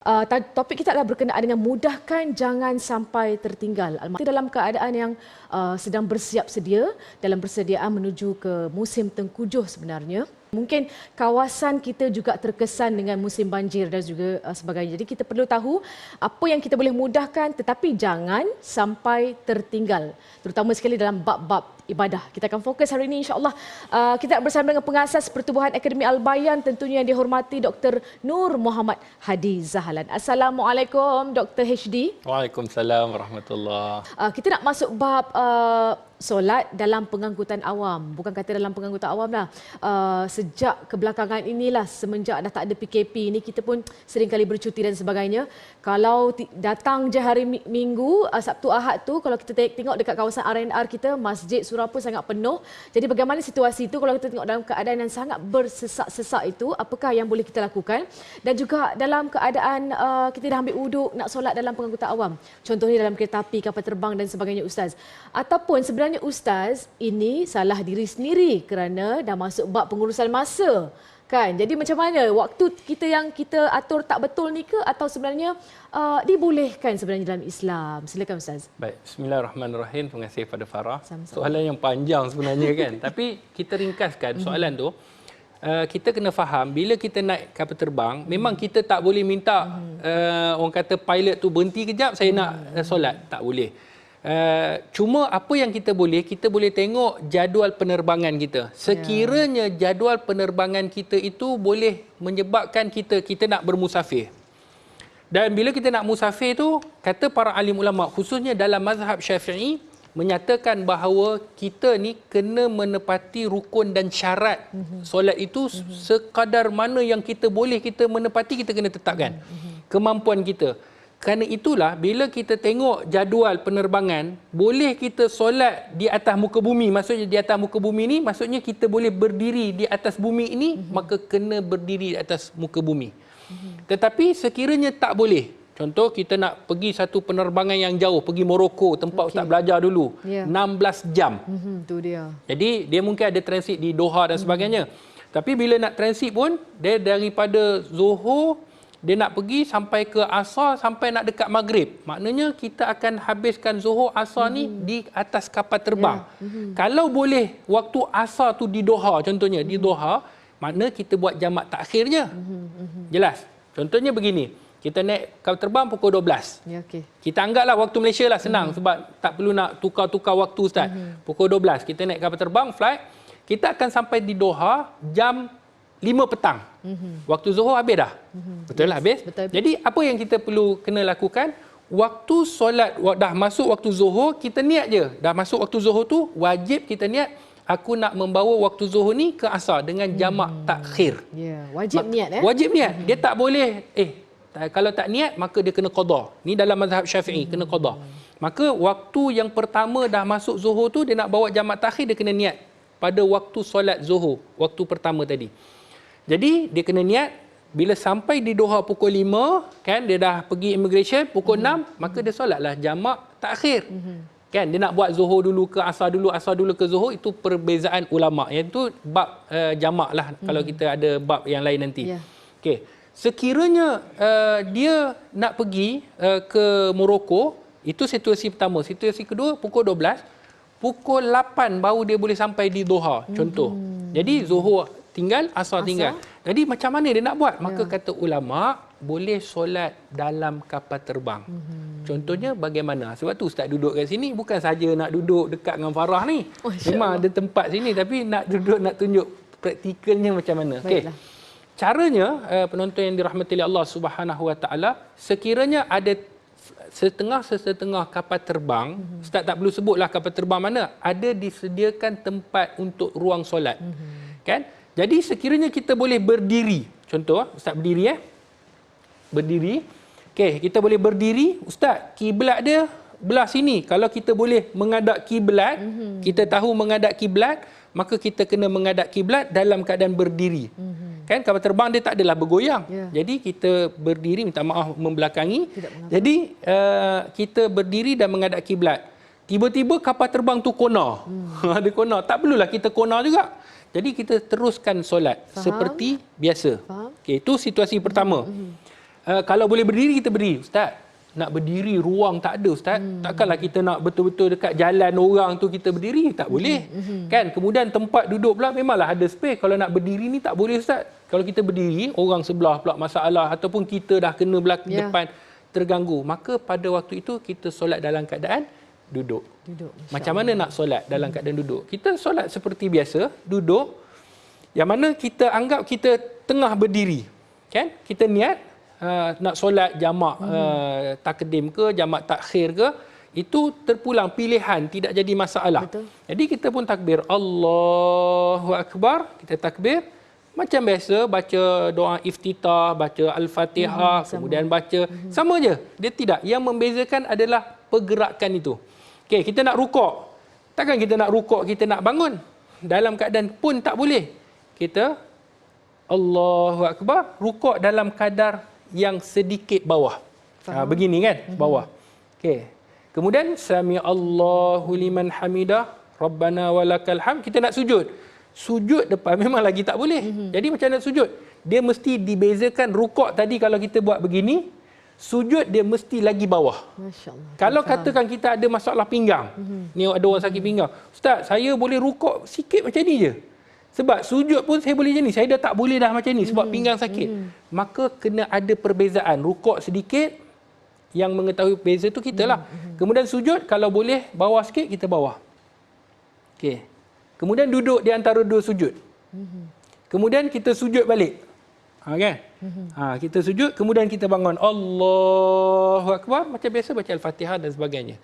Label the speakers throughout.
Speaker 1: Topik kita adalah berkenaan dengan mudahkan jangan sampai tertinggal. Kita dalam keadaan yang sedang bersiap sedia dalam persediaan menuju ke musim tengkujuh sebenarnya. Mungkin kawasan kita juga terkesan dengan musim banjir dan juga sebagainya. Jadi kita perlu tahu apa yang kita boleh mudahkan tetapi jangan sampai tertinggal. Terutama sekali dalam bab-bab ibadah. Kita akan fokus hari ini insya-Allah. Kita bersama dengan pengasas Pertubuhan Akademi Al-Bayan tentunya yang dihormati Dr. Nur Muhammad Hadi Zahalan. Assalamualaikum Dr. HD.
Speaker 2: Waalaikumsalam warahmatullahi.
Speaker 1: Kita nak masuk bab solat dalam pengangkutan awam. Bukan kata dalam pengangkutan awam lah. Sejak kebelakangan inilah, semenjak dah tak ada PKP ni, kita pun seringkali bercuti dan sebagainya. Kalau datang je hari Minggu, Sabtu Ahad tu, kalau kita tengok dekat kawasan R&R kita, masjid surau pun sangat penuh. Jadi bagaimana situasi itu kalau kita tengok dalam keadaan yang sangat bersesak-sesak itu, apakah yang boleh kita lakukan? Dan juga dalam keadaan kita dah ambil wuduk nak solat dalam pengangkutan awam. Contohnya dalam kereta api, kapal terbang dan sebagainya, Ustaz. Ataupun sebenarnya Ustaz, ini salah diri sendiri kerana dah masuk bab pengurusan masa. Kan? Jadi macam mana? Waktu kita yang kita atur tak betul ni ke? Atau sebenarnya dibolehkan sebenarnya dalam Islam? Silakan Ustaz.
Speaker 2: Baik, bismillahirrahmanirrahim. Terima kasih pada Farah.
Speaker 1: Sama-sama.
Speaker 2: Soalan yang panjang sebenarnya kan. Tapi kita ringkaskan soalan tu. Kita kena faham bila kita naik kapal terbang, memang kita tak boleh minta orang kata pilot tu berhenti kejap, saya nak solat. Tak boleh. Cuma apa yang kita boleh tengok jadual penerbangan kita. Sekiranya jadual penerbangan kita itu boleh menyebabkan kita nak bermusafir. Dan bila kita nak musafir tu, kata para alim ulama, khususnya dalam mazhab Syafi'i, menyatakan bahawa kita ni kena menepati rukun dan syarat solat itu sekadar mana yang kita boleh kita menepati, kita kena tetapkan kemampuan kita. Kerana itulah bila kita tengok jadual penerbangan, boleh kita solat di atas muka bumi. Maksudnya di atas muka bumi ni, maksudnya kita boleh berdiri di atas bumi ini, maka kena berdiri di atas muka bumi. Tetapi sekiranya tak boleh, contoh kita nak pergi satu penerbangan yang jauh, pergi Morocco, tempat Ustaz belajar dulu, 16 jam.
Speaker 1: Itu dia.
Speaker 2: Jadi dia mungkin ada transit di Doha dan sebagainya. Tapi bila nak transit pun, dia daripada Zuhur, dia nak pergi sampai ke Asar, sampai nak dekat Maghrib. Maknanya kita akan habiskan Zuhur, Asar ni di atas kapal terbang. Kalau boleh waktu Asar tu di Doha, contohnya di Doha, makna kita buat jamak takhir je. Jelas? Contohnya begini, kita naik kapal terbang pukul 12. Kita anggaplah waktu Malaysia lah, senang sebab tak perlu nak tukar-tukar waktu Ustaz. Pukul 12 kita naik kapal terbang, flight. Kita akan sampai di Doha jam 5 petang. Waktu Zuhur habis dah. Betul lah, habis.
Speaker 1: Betul.
Speaker 2: Jadi apa yang kita perlu kena lakukan, waktu solat dah masuk waktu Zuhur, kita niat je. Dah masuk waktu Zuhur tu, wajib kita niat, aku nak membawa waktu Zuhur ni ke Asar dengan jamak takhir.
Speaker 1: Wajib niat.
Speaker 2: Wajib niat. Dia tak boleh kalau tak niat maka dia kena qada. Ni dalam mazhab Syafi'i, kena qada. Maka waktu yang pertama dah masuk Zuhur tu, dia nak bawa jamak takhir, dia kena niat pada waktu solat Zuhur, waktu pertama tadi. Jadi dia kena niat bila sampai di Doha pukul 5, kan, dia dah pergi immigration pukul 6, maka dia solatlah jamak takhir. Kan, dia nak buat Zuhur dulu ke Asar dulu ke Zuhur, itu perbezaan ulama. Yang itu bab jamak lah kalau kita ada bab yang lain nanti. Okey. Sekiranya dia nak pergi ke Morocco, itu situasi pertama. Situasi kedua pukul 12, pukul 8 baru dia boleh sampai di Doha, contoh. Jadi Zuhur tinggal, Asar tinggal. Jadi macam mana dia nak buat? Maka kata ulama, boleh solat dalam kapal terbang. Contohnya bagaimana? Sebab tu Ustaz duduk kat sini bukan saja nak duduk dekat dengan Farah ni. Memang ada tempat sini, tapi nak duduk nak tunjuk praktikalnya macam mana. Okey. Caranya, penonton yang dirahmati oleh Allah Subhanahu Wa Taala, sekiranya ada setengah kapal terbang, Ustaz tak perlu sebutlah kapal terbang mana, ada disediakan tempat untuk ruang solat. Kan? Jadi sekiranya kita boleh berdiri, contoh Ustaz berdiri berdiri. Okey, kita boleh berdiri, Ustaz kiblat dia belah sini. Kalau kita boleh menghadap kiblat, kita tahu menghadap kiblat, maka kita kena menghadap kiblat dalam keadaan berdiri. Kan kapal terbang dia tak adalah bergoyang. Jadi kita berdiri, minta maaf membelakangi. Jadi kita berdiri dan menghadap kiblat. Tiba-tiba kapal terbang tu konar. Ada konar, tak perlulah kita konar juga. Jadi kita teruskan solat seperti biasa. Okey, itu situasi pertama. kalau boleh berdiri, kita berdiri. Ustaz, nak berdiri ruang tak ada Ustaz. Takkanlah kita nak betul-betul dekat jalan orang tu kita berdiri, tak boleh. Kan? Kemudian tempat duduk pula memanglah ada space. Kalau nak berdiri ni tak boleh Ustaz. Kalau kita berdiri, orang sebelah pula masalah ataupun kita dah kena depan terganggu. Maka pada waktu itu kita solat dalam keadaan duduk. Macam mana nak solat dalam keadaan duduk? Kita solat seperti biasa, duduk. Yang mana kita anggap kita tengah berdiri. Kan? Kita niat nak solat jamak takdim ke, jamak takhir ke, itu terpulang pilihan, tidak jadi masalah.
Speaker 1: Betul.
Speaker 2: Jadi kita pun takbir Allahu Akbar, kita takbir macam biasa, baca doa iftitah, baca Al-Fatihah, kemudian baca sama je. Dia tidak. Yang membezakan adalah pergerakan itu. Okey, kita nak rukuk. Takkan kita nak rukuk, kita nak bangun. Dalam keadaan pun tak boleh. Kita Allahu Akbar, rukuk dalam kadar yang sedikit bawah. Begini kan, bawah. Okey. Kemudian sami Allahu liman hamidah, Rabbana walakal hamd, kita nak sujud. Sujud depan memang lagi tak boleh. Jadi macam mana sujud? Dia mesti dibezakan rukuk tadi kalau kita buat begini, sujud dia mesti lagi bawah.
Speaker 1: Masya-Allah.
Speaker 2: Kalau katakan kita ada masalah pinggang. Ni ada orang sakit pinggang. Ustaz, saya boleh rukuk sikit macam ni je. Sebab sujud pun saya boleh macam ni. Saya dah tak boleh dah macam ni sebab pinggang sakit. Maka kena ada perbezaan. Rukuk sedikit, yang mengetahui beza tu kita lah. Kemudian sujud, kalau boleh bawah sikit, kita bawah. Okey. Kemudian duduk di antara dua sujud. Kemudian kita sujud balik. Kan? Kita sujud, kemudian kita bangun. Allahu Akbar. Macam biasa baca Al-Fatihah dan sebagainya.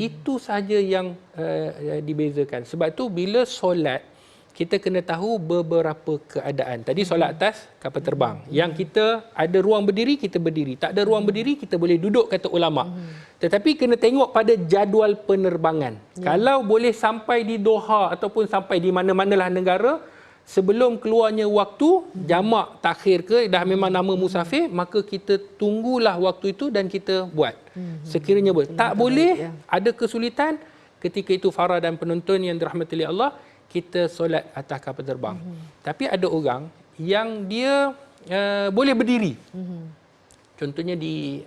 Speaker 2: Itu saja yang dibezakan. Sebab tu bila solat, kita kena tahu beberapa keadaan. Tadi solat atas kapal terbang. Yang kita ada ruang berdiri, kita berdiri. Tak ada ruang berdiri, kita boleh duduk, kata ulama. Tetapi kena tengok pada jadual penerbangan. Kalau boleh sampai di Doha ataupun sampai di mana-manalah negara, sebelum keluarnya waktu, jamak takhir ke, dah memang nama musafir, maka kita tunggulah waktu itu dan kita buat. Sekiranya boleh. Tak boleh, ada kesulitan, ketika itu farah dan penonton yang dirahmati oleh Allah, kita solat atas kapal terbang. Tapi ada orang yang dia boleh berdiri. Contohnya di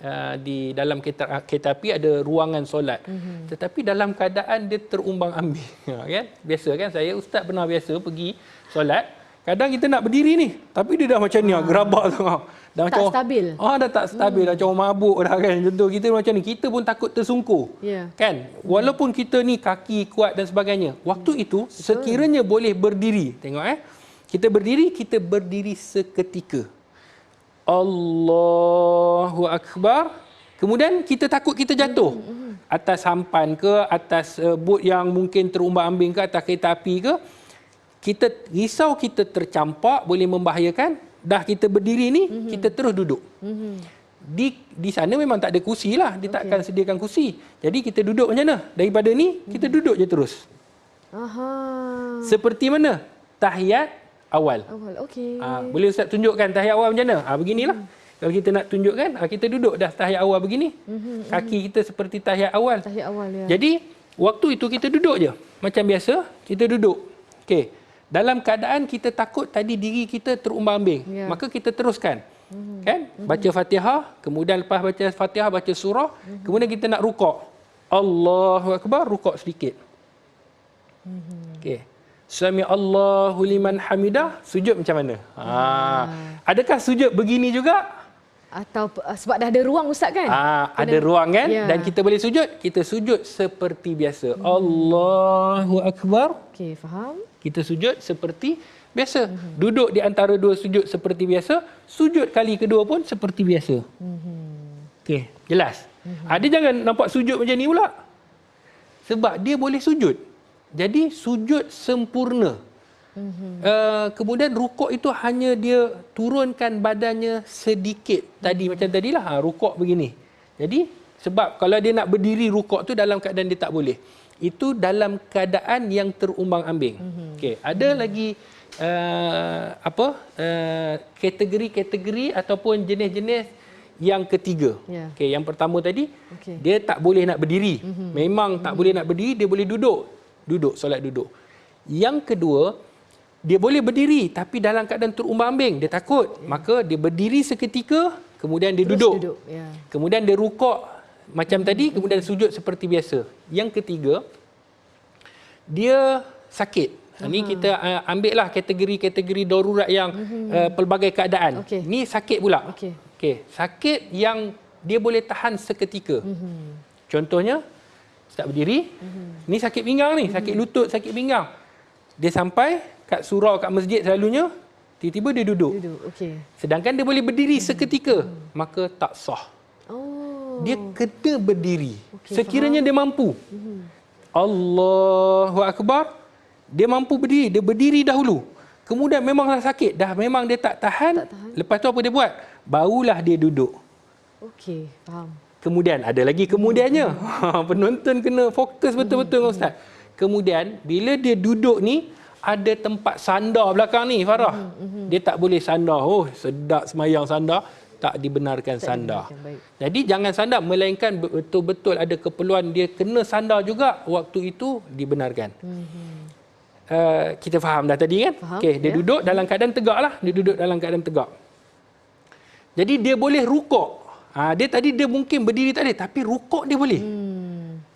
Speaker 2: dalam kereta api ada ruangan solat. Tetapi dalam keadaan dia terumbang-ambing. Kan? Biasa kan, saya ustaz pernah biasa pergi solat. Kadang kita nak berdiri ni, tapi dia dah macam ni, gerabak tengah. Dah
Speaker 1: tak
Speaker 2: macam
Speaker 1: stabil.
Speaker 2: Dah tak stabil, dah macam mabuk dah kan. Contoh kita macam ni, kita pun takut tersungkur. Kan? Walaupun kita ni kaki kuat dan sebagainya. Waktu itu sekiranya boleh berdiri. Tengok kita berdiri seketika. Allahu Akbar. Kemudian kita takut kita jatuh. Atas sampan ke, atas bot yang mungkin terumbang-ambing ke, atas kereta api ke. Kita risau kita tercampak, boleh membahayakan. Dah kita berdiri ni, kita terus duduk. Di sana memang tak ada kursi lah. Dia tak akan sediakan kursi. Jadi kita duduk macam mana? Daripada ni, kita duduk je terus. Seperti mana? Tahiyat awal.
Speaker 1: Okey.
Speaker 2: Boleh Ustaz tunjukkan tahiyat awal macam mana? Beginilah. Kalau kita nak tunjukkan, kita duduk dah tahiyat awal begini. Kaki kita seperti tahiyat awal.
Speaker 1: Tahiyat awal, ya.
Speaker 2: Jadi, waktu itu kita duduk je. Macam biasa, kita duduk. Okey. Dalam keadaan kita takut tadi diri kita terumbang-ambing, maka kita teruskan. Kan? Baca Fatihah, kemudian lepas baca Fatihah baca surah, kemudian kita nak rukuk. Allahu Akbar, rukuk sedikit. Okey. Sami Allahu liman hamidah, sujud macam mana? Adakah sujud begini juga?
Speaker 1: Atau sebab dah ada ruang ustaz kan?
Speaker 2: Ada ruang kan? Dan kita boleh sujud, kita sujud seperti biasa. Allahu Akbar.
Speaker 1: Okey, faham? Kita
Speaker 2: sujud seperti biasa. Duduk di antara dua sujud seperti biasa, sujud kali kedua pun seperti biasa. Okey, jelas. Dia jangan nampak sujud macam ni pula. Sebab dia boleh sujud. Jadi sujud sempurna. Kemudian rukuk itu hanya dia turunkan badannya sedikit. Macam tadilah rukuk begini. Jadi sebab kalau dia nak berdiri rukuk tu dalam keadaan dia tak boleh. Itu dalam keadaan yang terumbang-ambing. Okey, ada lagi kategori-kategori ataupun jenis-jenis yang ketiga. Okey, yang pertama tadi dia tak boleh nak berdiri. Memang tak boleh nak berdiri, dia boleh duduk. Solat duduk. Yang kedua, dia boleh berdiri tapi dalam keadaan terumbang-ambing, dia takut. Maka dia berdiri seketika, kemudian dia
Speaker 1: Terus
Speaker 2: duduk.
Speaker 1: Ya.
Speaker 2: Kemudian dia rukuk macam tadi, kemudian sujud seperti biasa. Yang ketiga, dia sakit. Ini kita ambillah kategori-kategori darurat yang pelbagai keadaan.
Speaker 1: Okey.
Speaker 2: Ni sakit pula.
Speaker 1: Okey.
Speaker 2: Sakit yang dia boleh tahan seketika. Contohnya, start berdiri. Ni sakit pinggang ni, sakit lutut, sakit pinggang. Dia sampai kat surau, kat masjid selalunya, tiba-tiba dia duduk.
Speaker 1: Okey.
Speaker 2: Sedangkan dia boleh berdiri seketika, maka tak sah.
Speaker 1: Oh.
Speaker 2: Dia kena berdiri.
Speaker 1: Okey,
Speaker 2: Sekiranya dia mampu. Allahu Akbar. Dia mampu berdiri, dia berdiri dahulu. Kemudian memanglah sakit, dah memang dia tak tahan. Lepas tu apa dia buat? Barulah dia duduk.
Speaker 1: Okey, faham.
Speaker 2: Kemudian ada lagi kemudiannya. Penonton kena fokus betul-betul dengan ustaz. Kemudian bila dia duduk ni, ada tempat sandar belakang ni, Farah. Dia tak boleh sandar. Oh, sedap semayang sandar. Tak dibenarkan sandar. Jadi jangan sandar, melainkan betul-betul ada keperluan dia kena sandar juga, waktu itu dibenarkan. Kita faham dah tadi kan?
Speaker 1: Faham,
Speaker 2: Okey, dia duduk dalam keadaan tegak lah. Dia duduk dalam keadaan tegak. Jadi dia boleh rukuk. Dia tadi dia mungkin berdiri tak boleh, tapi rukuk dia boleh.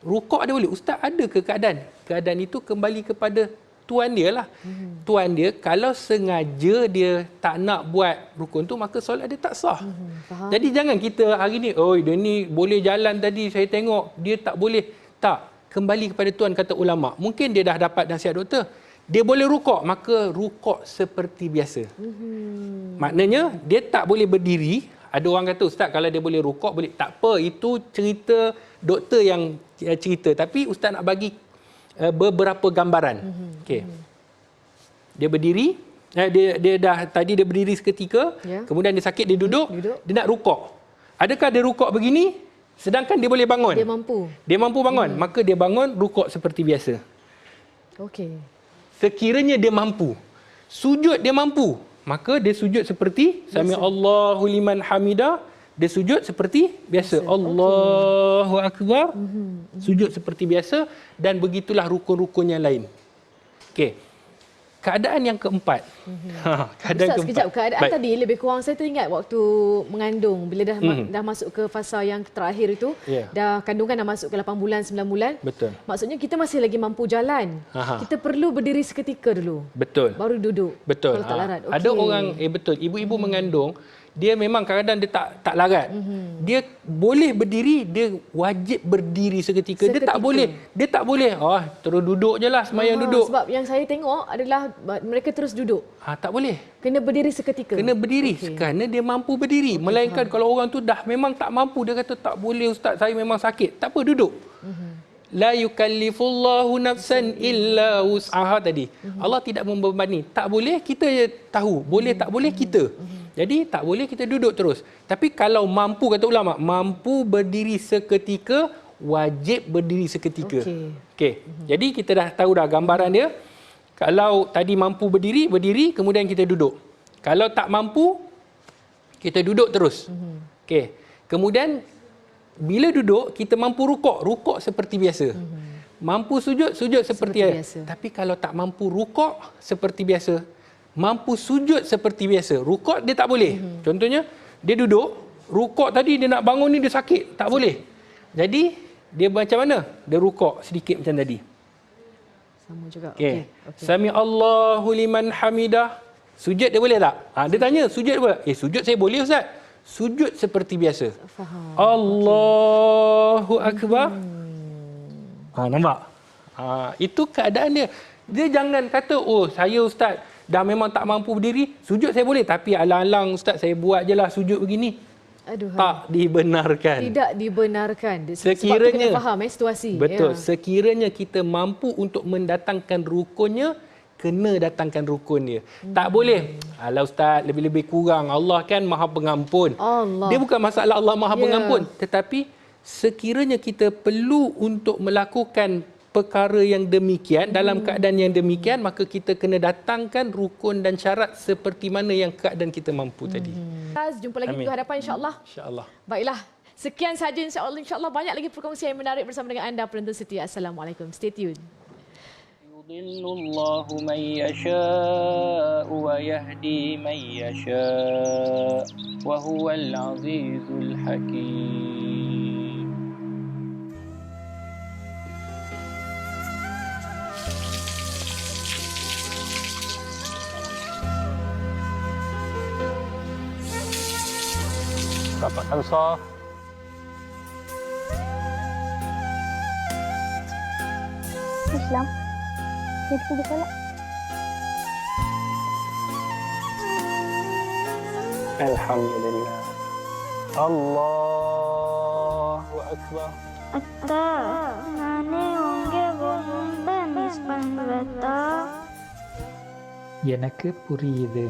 Speaker 2: Rukuk dia boleh. Ustaz, ada ke keadaan? Keadaan itu kembali kepada tuan dia lah. Tuan dia, kalau sengaja dia tak nak buat rukun tu, maka solat dia tak sah. Jadi jangan kita hari ni, oh dia ni boleh jalan tadi, saya tengok, dia tak boleh. Tak. Kembali kepada tuan, kata ulama. Mungkin dia dah dapat nasihat doktor. Dia boleh rukuk, maka rukuk seperti biasa. Maknanya, dia tak boleh berdiri. Ada orang kata, ustaz, kalau dia boleh rukuk, boleh. Tak apa, itu cerita doktor yang cerita. Tapi ustaz nak bagi beberapa gambaran. Okey. Dia berdiri, dia dah tadi dia berdiri seketika, kemudian dia sakit, dia duduk, dia nak rukuk. Adakah dia rukuk begini? Sedangkan dia boleh bangun.
Speaker 1: Dia mampu.
Speaker 2: Dia mampu bangun, maka dia bangun rukuk seperti biasa.
Speaker 1: Okey.
Speaker 2: Sekiranya dia mampu, sujud dia mampu, maka dia sujud seperti Sami Allahu liman hamidah, dia sujud seperti biasa. Allahu Akbar. Sujud seperti biasa, dan begitulah rukun-rukun yang lain. Okey. Keadaan yang keempat.
Speaker 1: Ustaz, sekejap. Keadaan tadi lebih kurang saya teringat waktu mengandung. Bila dah masuk ke fasa yang terakhir itu, dah kandungan dah masuk ke 8 bulan, 9 bulan.
Speaker 2: Betul.
Speaker 1: Maksudnya kita masih lagi mampu jalan. Kita perlu berdiri seketika dulu.
Speaker 2: Betul.
Speaker 1: Baru duduk.
Speaker 2: Betul.
Speaker 1: Kalau tak larat. Okay.
Speaker 2: Ada orang, betul. Ibu-ibu mengandung, dia memang kadang-kadang dia tak larat. Dia boleh berdiri, dia wajib berdiri seketika. Dia tak boleh, terus duduk je lah, semayang duduk.
Speaker 1: Sebab yang saya tengok adalah mereka terus duduk.
Speaker 2: Tak boleh.
Speaker 1: Kena berdiri seketika.
Speaker 2: Kena berdiri, kerana dia mampu berdiri. Melainkan kalau orang tu dah memang tak mampu, dia kata tak boleh ustaz, saya memang sakit. Tak apa, duduk. La yukallifullahu nafsan illa wus'aha tadi. Allah tidak membebani. Tak boleh, kita tahu. Boleh tak boleh, kita. Jadi tak boleh kita duduk terus. Tapi kalau mampu, kata ulama, mampu berdiri seketika, wajib berdiri seketika. Okey. Jadi kita dah tahu dah gambaran dia. Kalau tadi mampu berdiri, kemudian kita duduk. Kalau tak mampu, kita duduk terus. Okey. Kemudian bila duduk, kita mampu rukuk seperti biasa. Mampu sujud seperti biasa. Tapi kalau tak mampu rukuk seperti biasa, mampu sujud seperti biasa, rukuk dia tak boleh. Contohnya, dia duduk, rukuk tadi dia nak bangun ni dia sakit, tak boleh. Jadi, dia macam mana? Dia rukuk sedikit macam tadi.
Speaker 1: Sama juga.
Speaker 2: Okey. Sami Allahu liman hamidah. Sujud dia boleh tak? Dia tanya, sujud dia boleh? Sujud saya boleh ustaz. Sujud seperti biasa.
Speaker 1: Faham.
Speaker 2: Allahu Akbar. Nampak? Itu keadaan dia. Dia jangan kata, saya ustaz dah memang tak mampu berdiri, sujud saya boleh, tapi alang-alang ustaz saya buat je lah sujud begini. Tak dibenarkan.
Speaker 1: Tidak dibenarkan.
Speaker 2: Sekiranya,
Speaker 1: sebab tu kena faham situasi.
Speaker 2: Betul. Sekiranya kita mampu untuk mendatangkan rukunnya, kena datangkan rukun dia. Tak boleh. Alah ustaz, lebih-lebih kurang. Allah kan Maha Pengampun. Dia bukan masalah Allah Maha Pengampun, tetapi sekiranya kita perlu untuk melakukan perkara yang demikian, dalam keadaan yang demikian, maka kita kena datangkan rukun dan syarat seperti mana yang keadaan kita mampu tadi.
Speaker 1: Jumpa lagi minggu hadapan insya-Allah.
Speaker 2: Insya-Allah.
Speaker 1: Baiklah. Sekian saja insya-Allah. Insya-Allah banyak lagi perkongsian yang menarik bersama dengan anda penonton setia. Assalamualaikum. Stay tuned.
Speaker 2: يضل الله من يشاء ويهدي من يشاء وهو العزيز الحكيم. Rapatkan saf.
Speaker 3: Islam. Kita pergi solat.
Speaker 2: Alhamdulillah. Allahu Akbar.
Speaker 3: Atta, nane onge bonda nispan bata.
Speaker 4: எனக்கு புரியுது